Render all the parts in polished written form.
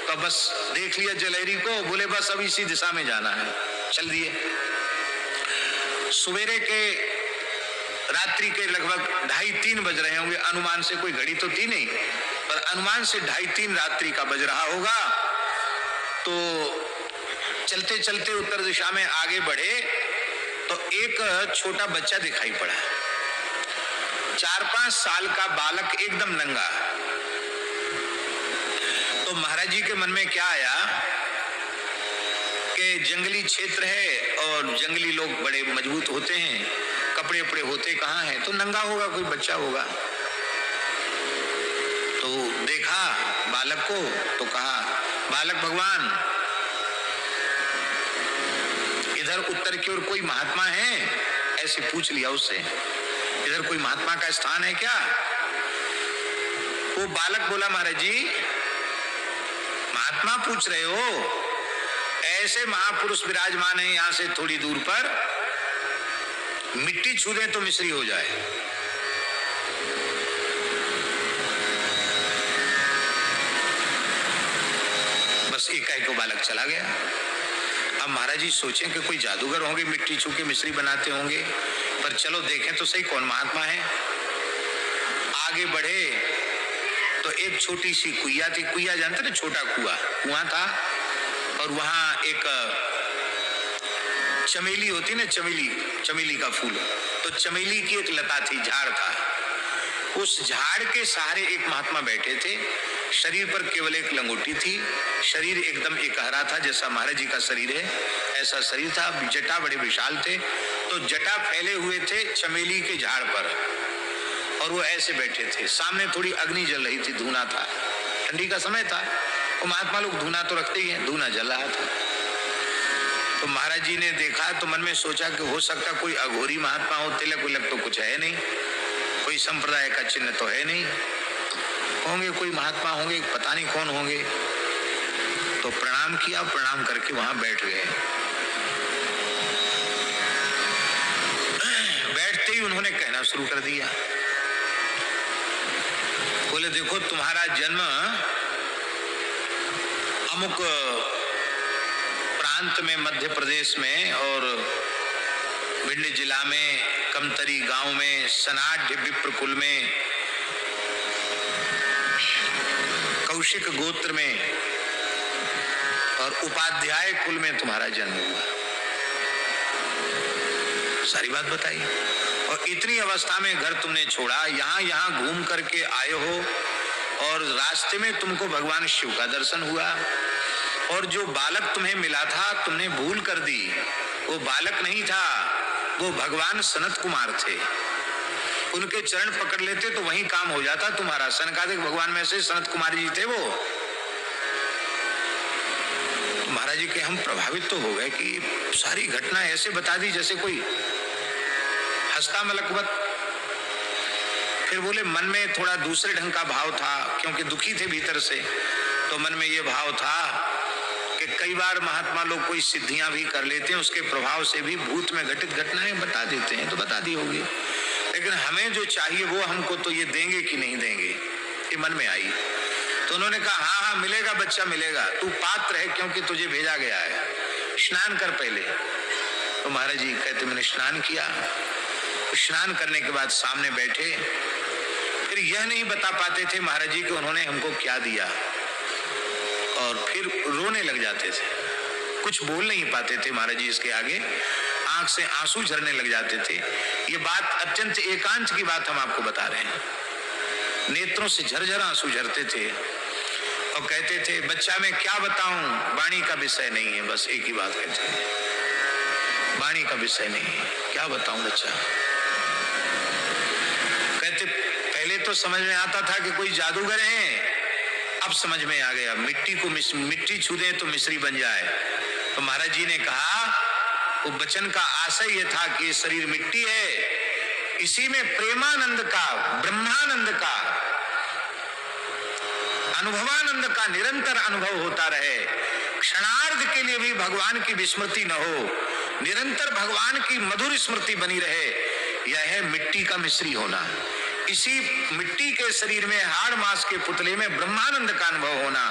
तो बस देख लिया जलेरी को, बोले बस अब इसी दिशा में जाना है, चल दिए। सवेरे के रात्रि के लगभग 2:30-3 बज रहे होंगे, अनुमान से, कोई घड़ी तो थी नहीं, पर अनुमान से 2:30-3 रात्रि का बज रहा होगा। तो चलते चलते उत्तर दिशा में आगे बढ़े तो एक छोटा बच्चा दिखाई पड़ा, 4-5 साल का बालक, एकदम नंगा। तो महाराज जी के मन में क्या आया कि जंगली क्षेत्र है और जंगली लोग बड़े मजबूत होते हैं, कपड़े उपड़े होते कहाँ हैं, तो नंगा होगा, कोई बच्चा होगा। तो देखा बालक को तो कहा, बालक भगवान, इधर उत्तर की ओर कोई महात्मा है? ऐसे पूछ लिया उससे, इधर कोई महात्मा का स्थान है क्या? वो बालक बोला, महाराज जी महात्मा पूछ रहे हो? ऐसे महापुरुष विराजमान है यहां से थोड़ी दूर पर, मिट्टी छू दे तो मिश्री हो जाए। बस एकाएक को बालक चला गया। अब महाराज जी सोचें कि कोई जादूगर होंगे, मिट्टी छू के मिश्री बनाते होंगे, पर चलो देखें तो सही कौन महात्मा है। आगे बढ़े तो एक छोटी सी कुइया थी, कुइया जानते ना, छोटा कुआं था, और वहां एक चमेली होती ना, चमेली का फूल, तो चमेली की एक लता थी, झाड़ था, उस झाड़ के सहारे एक महात्मा बैठे थे। शरीर पर केवल एक लंगोटी थी, शरीर एकदम एकहरा था, जैसा महाराज जी का शरीर है ऐसा शरीर था। जटा बड़े विशाल थे, तो जटा फैले हुए थे चमेली के झाड़ पर, और वो ऐसे बैठे थे। सामने थोड़ी अग्नि जल रही थी, धुआं था, ठंडी का समय था, वो महात्मा लोग धुआं तो रखते ही हैं, धुआं जल रहा था। तो महाराज जी ने देखा तो मन में सोचा कि हो सकता कोई अघोरी महात्मा हो, तिलक विलक तो कुछ है नहीं, कोई संप्रदाय का चिन्ह तो है नहीं, होंगे कोई महात्मा होंगे, पता नहीं कौन होंगे। तो प्रणाम किया, प्रणाम करके वहां बैठ गए। बैठते ही उन्होंने कहना शुरू कर दिया, बोले देखो तुम्हारा जन्म अमुक प्रांत में, मध्य प्रदेश में, और भिंड जिला में कमतरी गांव में, सनाढ़ विप्र कुल में, कौशिक गोत्र में और उपाध्याय कुल में तुम्हारा जन्म हुआ। सारी बात बताई। और इतनी अवस्था में घर तुमने छोड़ा, यहाँ घूम करके आए हो, और रास्ते में तुमको भगवान शिव का दर्शन हुआ, और जो बालक तुम्हें मिला था तुमने भूल कर दी, वो बालक नहीं था, वो भगवान सनत कुमार थे। उनके चरण पकड़ लेते तो वहीं काम हो जाता तुम्हारा। सनकादिक भगवान में से सनत कुमार जी थे वो। महाराज जी के हम प्रभावित तो हो गए कि सारी घटना ऐसे बता दी जैसे कोई हंसता मलकवत। फिर बोले मन में थोड़ा दूसरे ढंग का भाव था, क्योंकि दुखी थे भीतर से, तो मन में ये भाव था कि कई बार महात्मा लोग कोई सिद्धियां भी कर लेते हैं, उसके प्रभाव से भी भूत में घटित घटनाएं बता देते हैं, तो बता दी होगी, लेकिन हमें जो चाहिए वो हमको तो ये देंगे कि नहीं देंगे, ये मन में आई। तो उन्होंने कहा हाँ मिलेगा, बच्चा मिलेगा, तू पात्र है क्योंकि तुझे भेजा गया है, स्नान कर पहले। तो महाराज जी कहते मैंने स्नान किया। स्नान करने के बाद सामने बैठे, फिर यह नहीं बता पाते थे महाराज जी कि उन्होंने हमको क्या दिया, और फिर रोने लग जाते थे, कुछ बोल नहीं पाते थे महाराज जी इसके आगे, आंख से आंसू झरने लग जाते थे। ये बात अत्यंत एकांत की बात हम आपको बता रहे हैं। नेत्रों से झरझर आंसू झरते थे और कहते थे बच्चा मैं क्या बताऊं, वाणी का विषय नहीं है, बस एक ही बात कहते हैं, वाणी का विषय नहीं है, क्या बताऊं बच्चा। कहते पहले तो समझ में आता था कि कोई जादूगर है, अब समझ में आ गया, मिट्टी छू दे तो मिश्री बन जाए। तो महाराज जी ने कहा वो वचन का आशय ये था कि शरीर मिट्टी है, इसी में प्रेमानंद का, ब्रह्मानंद का, अनुभवानंद का निरंतर अनुभव होता रहे, क्षणार्ध के लिए भी भगवान की विस्मृति न हो, निरंतर भगवान की मधुर स्मृति बनी रहे, यह है मिट्टी का मिश्री होना। इसी मिट्टी के शरीर में, हाड़ मांस के पुतले में ब्रह्मानंद का अनुभव होना,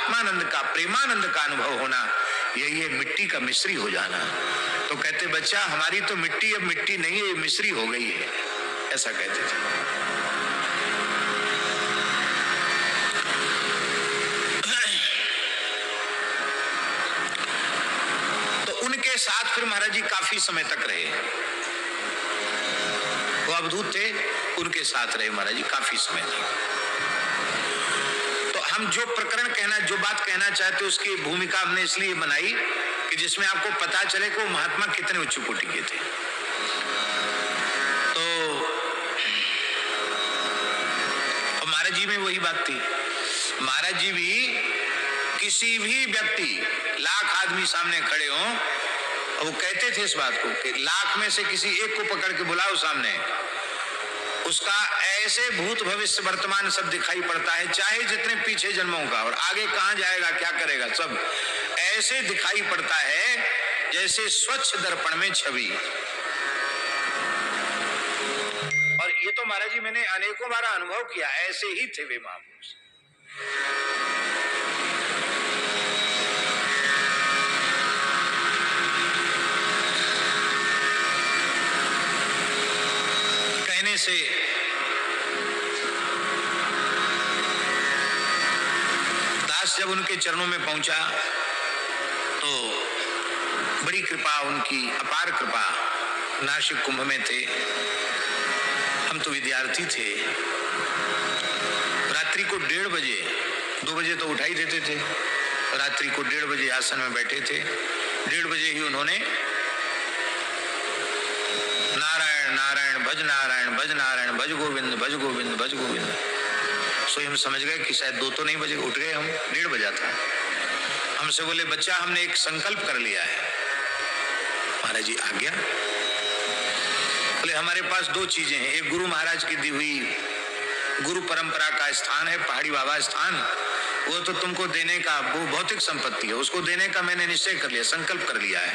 आत्मानंद का, प्रेमानंद का अनुभव होना, यही है मिट्टी का मिश्री हो जाना। तो कहते बच्चा हमारी तो मिट्टी अब मिट्टी नहीं है, मिश्री हो गई है, ऐसा कहते थे। उनके साथ फिर महाराज जी काफी समय तक रहे, वो अवधूत थे, उनके साथ रहे महाराज जी काफी समय तक। तो हम जो प्रकरण कहना, जो बात कहना चाहते उसकी भूमिका हमने इसलिए बनाई कि जिसमें आपको पता चले कि वो महात्मा कितने उच्च कोटि के थे। तो महाराज जी में वही बात थी, महाराज जी भी किसी भी व्यक्ति, लाख आदमी सामने खड़े हों, वो कहते थे इस बात को कि लाख में से किसी एक को पकड़ के बुलाओ सामने, उसका ऐसे भूत भविष्य वर्तमान सब दिखाई पड़ता है, चाहे जितने पीछे जन्मों का और आगे कहां जाएगा क्या करेगा सब ऐसे दिखाई पड़ता है जैसे स्वच्छ दर्पण में छवि। और ये तो महाराज जी मैंने अनेकों बार अनुभव किया, ऐसे ही थे वे महापुरुष। कहने से दास जब उनके चरणों में पहुंचा तो बड़ी कृपा उनकी, अपार कृपा। नासिक कुंभ में थे, हम तो विद्यार्थी थे। रात्रि को 1:30 बजे, 2 बजे तो उठाई देते थे, रात्रि को 1:30 बजे आसन में बैठे थे। 1:30 बजे ही उन्होंने नारायण नारायण भज नारायण भज नारायण भज गोविंद भज गोविंद भज गोविंद। सो हम समझ गए कि शायद 2 तो नहीं बजे, उठ गए हम, 1:30 बजा था। हमसे बोले बच्चा हमने एक संकल्प कर लिया है। महाराज जी आ गया। बोले हमारे पास 2 चीजें हैं, एक गुरु महाराज की दी हुई गुरु परंपरा का स्थान है, पहाड़ी बाबा स्थान, वो तो तुमको देने का, वो भौतिक संपत्ति है, उसको देने का मैंने निश्चय कर लिया, संकल्प कर लिया है।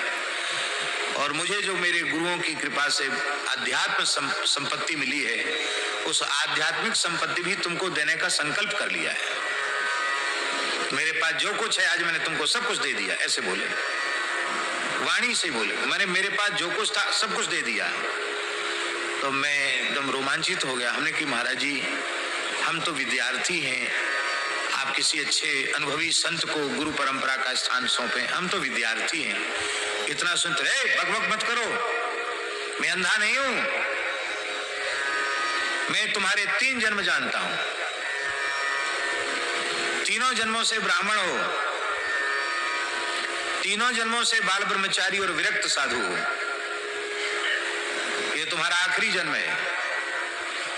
और मुझे जो मेरे गुरुओं की कृपा से आध्यात्म संपत्ति मिली है, उस आध्यात्मिक संपत्ति भी तुमको देने का संकल्प कर लिया है। मेरे पास जो कुछ है आज मैंने तुमको सब कुछ दे दिया, ऐसे बोले, वाणी से बोले, मैंने मेरे पास जो कुछ था सब कुछ दे दिया। तो मैं एकदम रोमांचित हो गया। हमने कि महाराज जी हम तो विद्यार्थी हैं, आप किसी अच्छे अनुभवी संत को गुरु परंपरा का स्थान सौंपे, हम तो विद्यार्थी हैं। इतना सुनते रहे, बकबक मत करो, मैं अंधा नहीं हूं, मैं तुम्हारे 3 जन्म जानता हूं, तीनों जन्मों से ब्राह्मण हो, तीनों जन्मों से बाल ब्रह्मचारी और विरक्त साधु हो, ये तुम्हारा आखिरी जन्म है,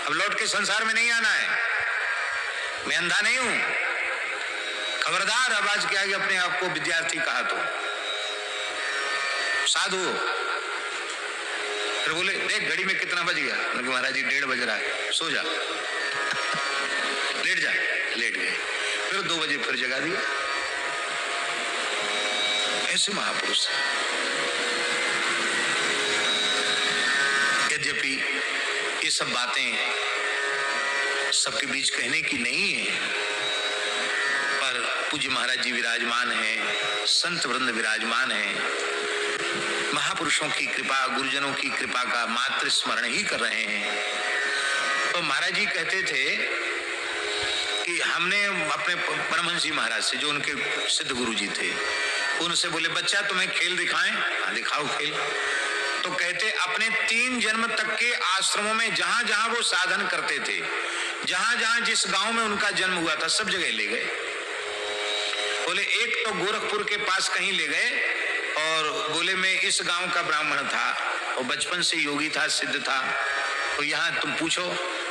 अब लौट के संसार में नहीं आना है, मैं अंधा नहीं हूं। खबरदार आवाज के आगे अपने आप को विद्यार्थी कहा तो साधु। फिर बोले देख घड़ी में कितना बज गया, महाराज जी 1:30 बज रहा है, सो जा, लेट जा, लेट गए। फिर 2 बजे फिर जगा दिया। ऐसे महापुरुष। यद्यपि ये सब बातें सबके बीच कहने की नहीं है, पर पूज्य महाराज जी विराजमान हैं, संत वृंद विराजमान हैं, महापुरुषों की कृपा, गुरुजनों की कृपा का मात्र स्मरण ही कर रहे हैं। तो महाराज जी कहते थे कि हमने अपने परमहंस जी महाराज से, जो उनके सिद्ध गुरु जी थे, उनसे बोले बच्चा तुम्हें खेल दिखाएं? हाँ दिखाओ खेल। तो कहते अपने 3 जन्म तक के आश्रमों में जहां जहां वो साधन करते थे, जहां जहां जिस गांव में उनका जन्म हुआ था, सब जगह ले गए। बोले एक तो गोरखपुर के पास कहीं ले गए और बोले मैं इस गांव का ब्राह्मण था और बचपन से योगी था, सिद्ध था, तो यहाँ तुम पूछो,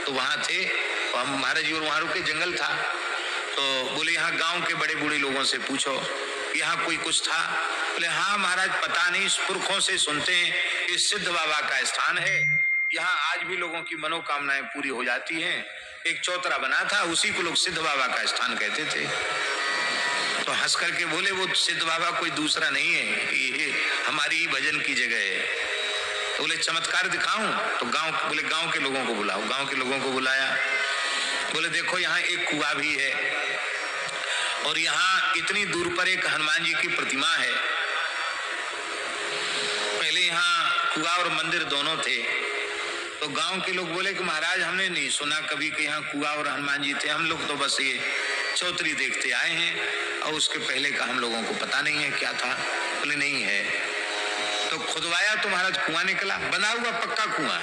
तो वहां थे, तो हम महाराज जी और वहां रुके, जंगल था, तो बोले यहाँ गांव के बड़े बूढ़े लोगों से पूछो यहाँ कोई कुछ था। बोले हाँ महाराज पता नहीं, पुरखों से सुनते हैं इस सिद्ध बाबा का स्थान है, यहाँ आज भी लोगों की मनोकामनाएं पूरी हो जाती हैं। एक चौतरा बना था, उसी को लोग सिद्ध बाबा का स्थान कहते थे। तो हंस करके बोले वो सिद्ध बाबा कोई दूसरा नहीं है, ये हमारी ही भजन की जगह है। तो बोले चमत्कार दिखाऊं? तो बोले गांव के लोगों को बुलाओ। गांव के लोगों को बुलाया। बोले देखो यहाँ एक कुआं भी है और यहाँ इतनी दूर पर एक हनुमान जी की प्रतिमा है। पहले यहाँ कुआं और मंदिर दोनों थे, तो गांव के लोग बोले कि महाराज हमने नहीं सुना कभी कि यहाँ कुआं और हनुमान जी थे, हम लोग तो बस ये चौतरी देखते आए हैं और उसके पहले का हम लोगों को पता नहीं है क्या था। बोले नहीं है। तो खुदवाया तो महाराज कुआं निकला, बना हुआ पक्का कुआं,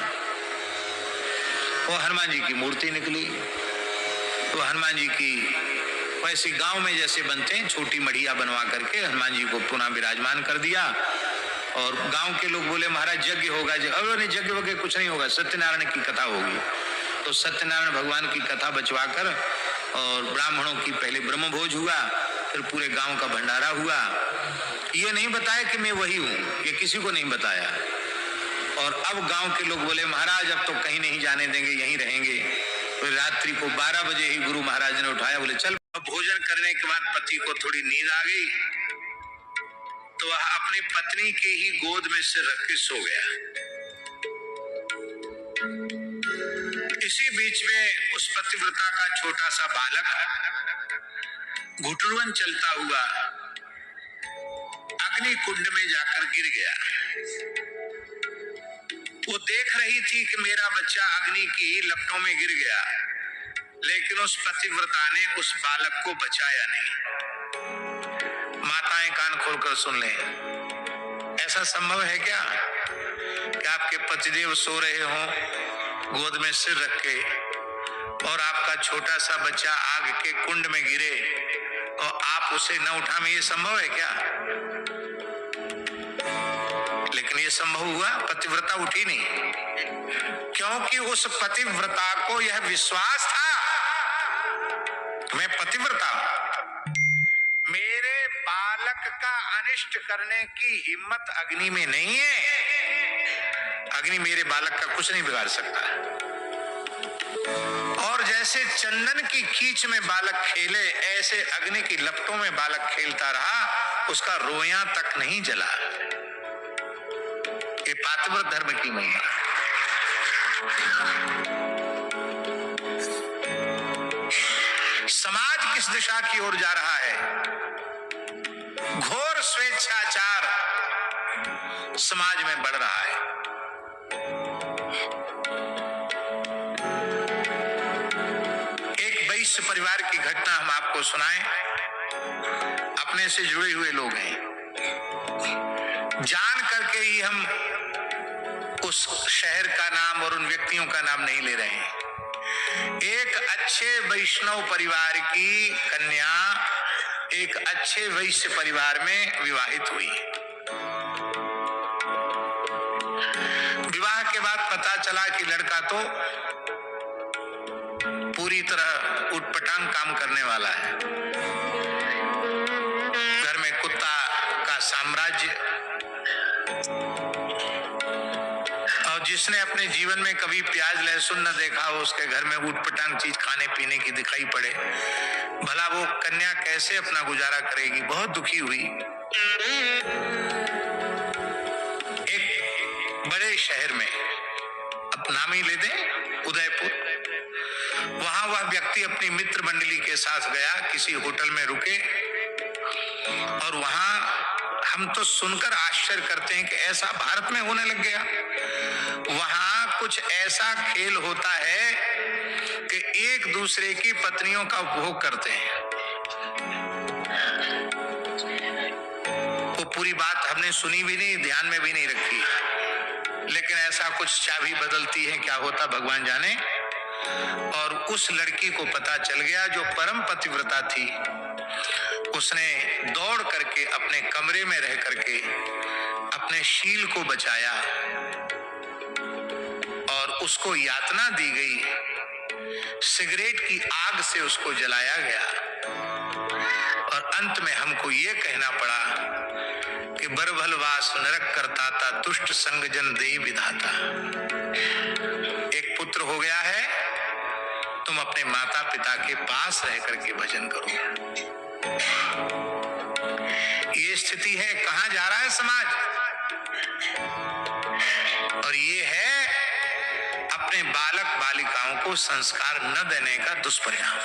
वो हनुमान जी की मूर्ति निकली। तो हनुमान जी की वैसे गांव में जैसे बनते हैं, छोटी मढ़िया बनवा करके हनुमान जी को पुनः विराजमान कर दिया। और गांव के लोग बोले महाराज यज्ञ होगा, नहीं यज्ञ वगैरह कुछ नहीं होगा, सत्यनारायण की कथा होगी। तो सत्यनारायण भगवान की कथा बचवा कर और ब्राह्मणों की पहले ब्रह्म भोज हुआ, फिर पूरे गांव का भंडारा हुआ। ये नहीं बताया कि मैं वही हूँ, ये किसी को नहीं बताया। और अब गांव के लोग बोले महाराज अब तो कहीं नहीं जाने देंगे, यहीं रहेंगे। तो रात्रि को 12 बजे ही गुरु महाराज ने उठाया, बोले चल। भोजन करने के बाद पति को थोड़ी नींद आ गई, तो वह अपनी पत्नी के ही गोद में सिर रख के सो गया। इसी बीच में उस पतिव्रता का छोटा सा बालक घुटुरवन चलता हुआ अग्नि कुंड में जाकर गिर गया। वो देख रही थी कि मेरा बच्चा अग्नि की लपटों में गिर गया, लेकिन उस पतिव्रता ने उस बालक को बचाया नहीं। माताएं कान खोलकर सुन लें, ऐसा संभव है क्या कि आपके पतिदेव सो रहे हों गोद में सिर रख के और आपका छोटा सा बच्चा आग के कुंड में गिरे और आप उसे न उठा, में ये संभव है क्या? लेकिन ये संभव हुआ, पतिव्रता उठी नहीं, क्योंकि उस पतिव्रता को यह विश्वास था मैं पतिव्रता हूं, मेरे बालक का अनिष्ट करने की हिम्मत अग्नि में नहीं है, अग्नि मेरे बालक का कुछ नहीं बिगाड़ सकता। और जैसे चंदन की कीच में बालक खेले, ऐसे अग्नि की लपटों में बालक खेलता रहा, उसका रोया तक नहीं जला। ये पातिव्रत धर्म की महिमा। समाज किस दिशा की ओर जा रहा है? घोर स्वेच्छाचार समाज में बढ़ रहा है। एक वैश्य परिवार की घटना हम आपको सुनाएं, अपने से जुड़े हुए लोग हैं, जान करके ही हम उस शहर का नाम और उन व्यक्तियों का नाम नहीं ले रहे हैं। एक अच्छे वैष्णव परिवार की कन्या एक अच्छे वैश्य परिवार में विवाहित हुई। विवाह के बाद पता चला कि लड़का तो पूरी तरह उटपटांग काम करने वाला है, घर में कुत्ता का साम्राज्य, और जिसने अपने जीवन में कभी प्याज लहसुन न देखा हो, उसके घर में उटपटांग चीज खाने पीने की दिखाई पड़े। भला वो कन्या कैसे अपना गुजारा करेगी? बहुत दुखी हुई। एक बड़े शहर में, अब नाम ही ले दें, उदयपुर, वहां वह व्यक्ति अपनी मित्र मंडली के साथ गया, किसी होटल में रुके, और वहां हम तो सुनकर आश्चर्य करते हैं कि ऐसा भारत में होने लग गया। वहां कुछ ऐसा खेल होता है कि एक दूसरे की पत्नियों का उपभोग करते हैं। वो पूरी बात हमने सुनी भी नहीं, ध्यान में भी नहीं रखी, लेकिन ऐसा कुछ चाबी बदलती है, क्या होता भगवान जाने। और उस लड़की को पता चल गया जो परम पतिव्रता थी, उसने दौड़ करके अपने कमरे में रह करके अपने शील को बचाया और उसको यातना दी गई, सिगरेट की आग से उसको जलाया गया, और अंत में हमको ये कहना पड़ा कि बरभलवास नरक करता था, तुष्ट संग जन देहि विधाता। एक पुत्र हो गया है, तुम अपने माता पिता के पास रह करके भजन करो। ये स्थिति है, कहां जा रहा है समाज, और ये है अपने बालक बालिकाओं को संस्कार न देने का दुष्परिणाम।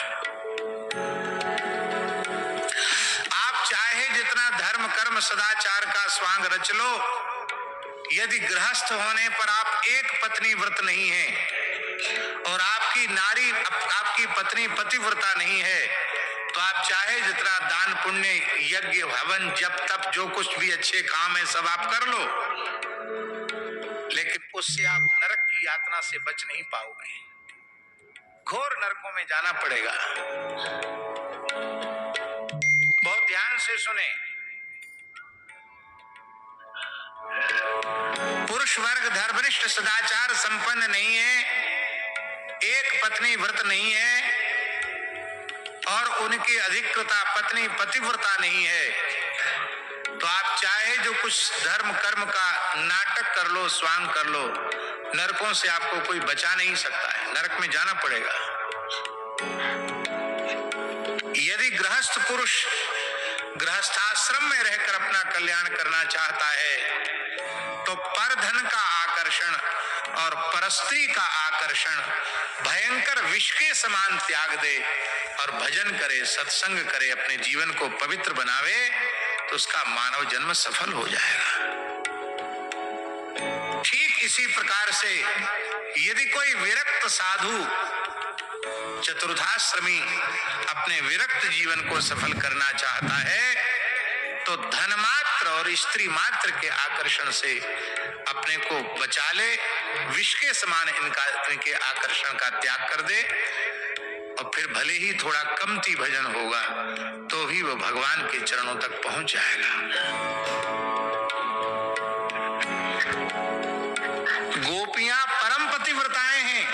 धर्म सदाचार का स्वांग रच लो। यदि गृहस्थ होने पर आप एक पत्नी व्रत नहीं है और आपकी पत्नी पतिव्रता नहीं है, तो आप चाहे जितना दान पुण्य यज्ञ हवन जप तप जो कुछ भी अच्छे काम है सब आप कर लो, लेकिन उससे आप नरक की यातना से बच नहीं पाओगे, घोर नरकों में जाना पड़ेगा। बहुत ध्यान से सुने। पुरुष वर्ग धर्मनिष्ठ सदाचार संपन्न नहीं है, एक पत्नी व्रत नहीं है और उनकी अधिकृता पत्नी पतिव्रता नहीं है, तो आप चाहे जो कुछ धर्म कर्म का नाटक कर लो, स्वांग कर लो, नरकों से आपको कोई बचा नहीं सकता है, नरक में जाना पड़ेगा। यदि गृहस्थ पुरुष गृहस्थाश्रम में रहकर अपना कल्याण करना चाहता है तो परधन का आकर्षण और परस्त्री का आकर्षण भयंकर विष के समान त्याग दे और भजन करे, सत्संग करे, अपने जीवन को पवित्र बनावे, तो उसका मानव जन्म सफल हो जाएगा। ठीक इसी प्रकार से यदि कोई विरक्त साधु चतुर्थाश्रमी अपने विरक्त जीवन को सफल करना चाहता है तो धन मात्र और स्त्री मात्र के आकर्षण से अपने को बचा ले, विष के समान इनके आकर्षण का त्याग कर दे, और फिर भले ही थोड़ा कमती भजन होगा तो भी वह भगवान के चरणों तक पहुंच जाएगा। गोपियां परम पतिव्रताएं हैं।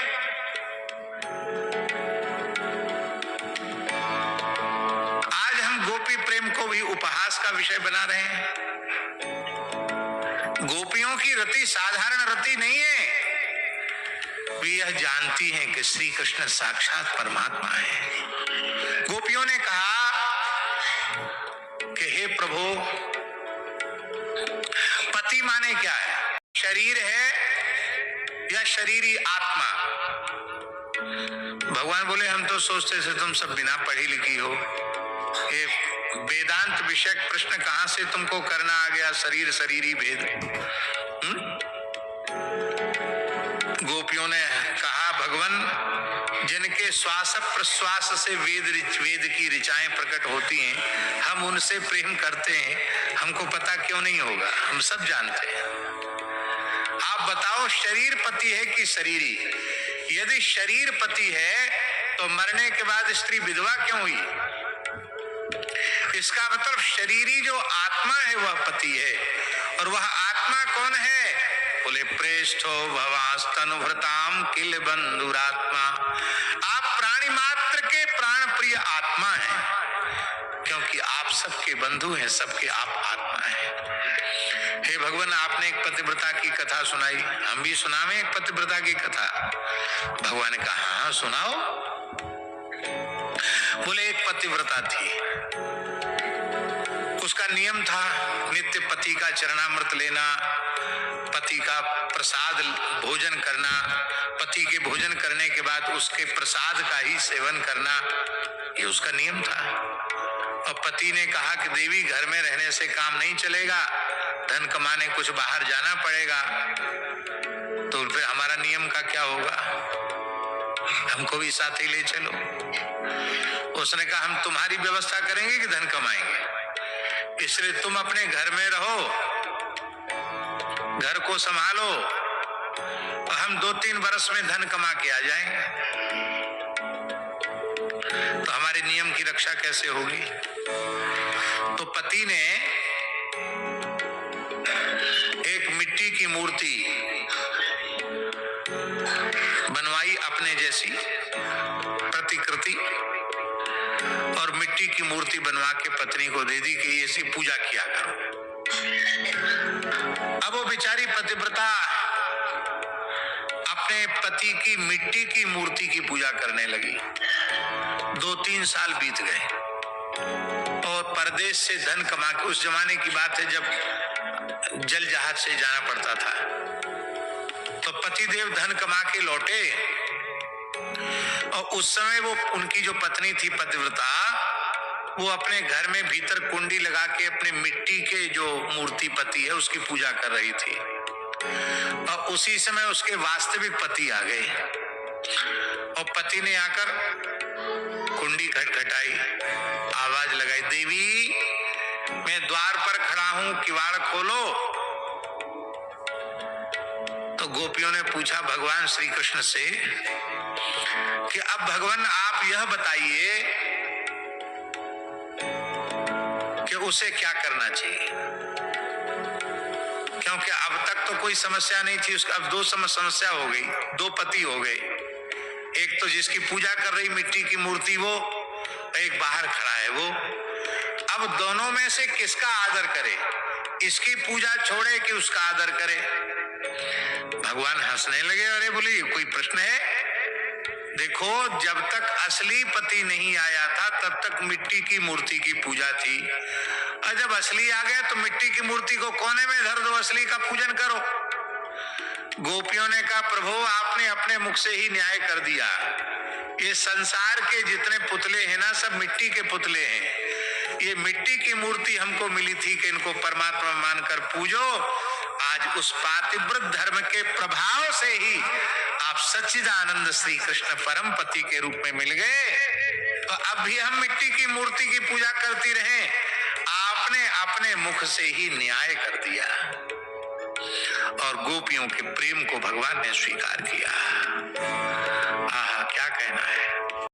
आज हम गोपी प्रेम को भी उपहास का विषय बना रहे हैं। गोपियों की रति साधारण रति नहीं है, वे यह जानती हैं कि श्री कृष्ण साक्षात परमात्मा है। गोपियों ने कहा कि हे प्रभु, पति माने क्या है? शरीर है या शरीरी आत्मा? भगवान बोले हम तो सोचते थे तुम सब बिना पढ़ी लिखी हो, ये वेदांत विषयक प्रश्न कहां से तुमको करना आ गया, शरीर शरीरी भेद। गोपियों ने कहा भगवान, जिनके श्वास प्रश्वास से वेद की ऋचाएं प्रकट होती हैं, हम उनसे प्रेम करते हैं, हमको पता क्यों नहीं होगा? हम सब जानते हैं। आप बताओ शरीर पति है कि शरीरी? यदि शरीर पति है तो मरने के बाद स्त्री विधवा क्यों हुई? इसका मतलब शरीरी जो आत्मा है वह पति है, और वह आत्मा कौन है? बोले प्रेष्ठो भवास्तनुभृताम किल बंधुरात्मा। आप प्राणी मात्र के प्राण प्रिय आत्मा हैं, क्योंकि आप सबके बंधु हैं, सबके आप आत्मा हैं। हे भगवान, आपने एक पतिव्रता की कथा सुनाई, हम भी सुनावे एक पतिव्रता की कथा। भगवान ने कहा हाँ सुनाओ। बोले एक पतिव्रता थी, उसका नियम था नित्य पति का चरणामृत लेना, पति का प्रसाद भोजन करना, पति के भोजन करने के बाद उसके प्रसाद का ही सेवन करना, ये उसका नियम था। और पति ने कहा कि देवी घर में रहने से काम नहीं चलेगा, धन कमाने कुछ बाहर जाना पड़ेगा, तो फिर हमारा नियम का क्या होगा? हमको भी साथ ही ले चलो। उसने कहा हम तुम्हारी व्यवस्था करेंगे कि धन कमाएंगे, इसलिए तुम अपने घर में रहो, घर को संभालो, और हम 2-3 वर्ष में धन कमा के आ जाएंगे। तो हमारे नियम की रक्षा कैसे होगी? तो पति ने एक मिट्टी की मूर्ति बनवाई अपने जैसी प्रतिकृति, और मिट्टी की मूर्ति बनवा के पत्नी को दे दी कि ऐसी पूजा किया करो। अब वो बेचारी पतिव्रता अपने पति की मिट्टी की मूर्ति की पूजा करने लगी। 2-3 साल बीत गए और परदेश से धन कमा के, उस जमाने की बात है जब जल जहाज से जाना पड़ता था, तो पतिदेव धन कमा के लौटे, और उस समय वो उनकी जो पत्नी थी पतिव्रता, वो अपने घर में भीतर कुंडी लगा के अपने मिट्टी के जो मूर्ति पति है उसकी पूजा कर रही थी, और उसी समय उसके वास्तविक पति आ गए, और पति ने आकर कुंडी खटखटाई, आवाज लगाई, देवी मैं द्वार पर खड़ा हूं, किवाड़ खोलो। तो गोपियों ने पूछा भगवान श्री कृष्ण से कि अब भगवान आप यह बताइए कि उसे क्या करना चाहिए, क्योंकि अब तक तो कोई समस्या नहीं थी उसका, अब दो समस्या हो गई, दो पति हो गए, एक तो जिसकी पूजा कर रही मिट्टी की मूर्ति वो, एक बाहर खड़ा है वो। अब दोनों में से किसका आदर करे, इसकी पूजा छोड़े कि उसका आदर करे? भगवान हंसने लगे, अरे बोले ये कोई प्रश्न है? देखो जब तक असली पति नहीं आया था तब तक मिट्टी की मूर्ति की पूजा थी, और जब असली आ गया तो मिट्टी की मूर्ति को कोने में धर दो, असली का पूजन करो। गोपियों ने कहा प्रभु आपने अपने मुख से ही न्याय कर दिया, ये संसार के जितने पुतले हैं ना सब मिट्टी के पुतले हैं, ये मिट्टी की मूर्ति हमको मिली थी कि इनको परमात्मा मानकर पूजो। आज उस पातिव्रत धर्म के प्रभाव से ही आप सच्चिदानंद श्री कृष्ण परम पति के रूप में मिल गए, तो अब भी हम मिट्टी की मूर्ति की पूजा करती रहें? आपने अपने मुख से ही न्याय कर दिया, और गोपियों के प्रेम को भगवान ने स्वीकार किया। आहा क्या कहना है।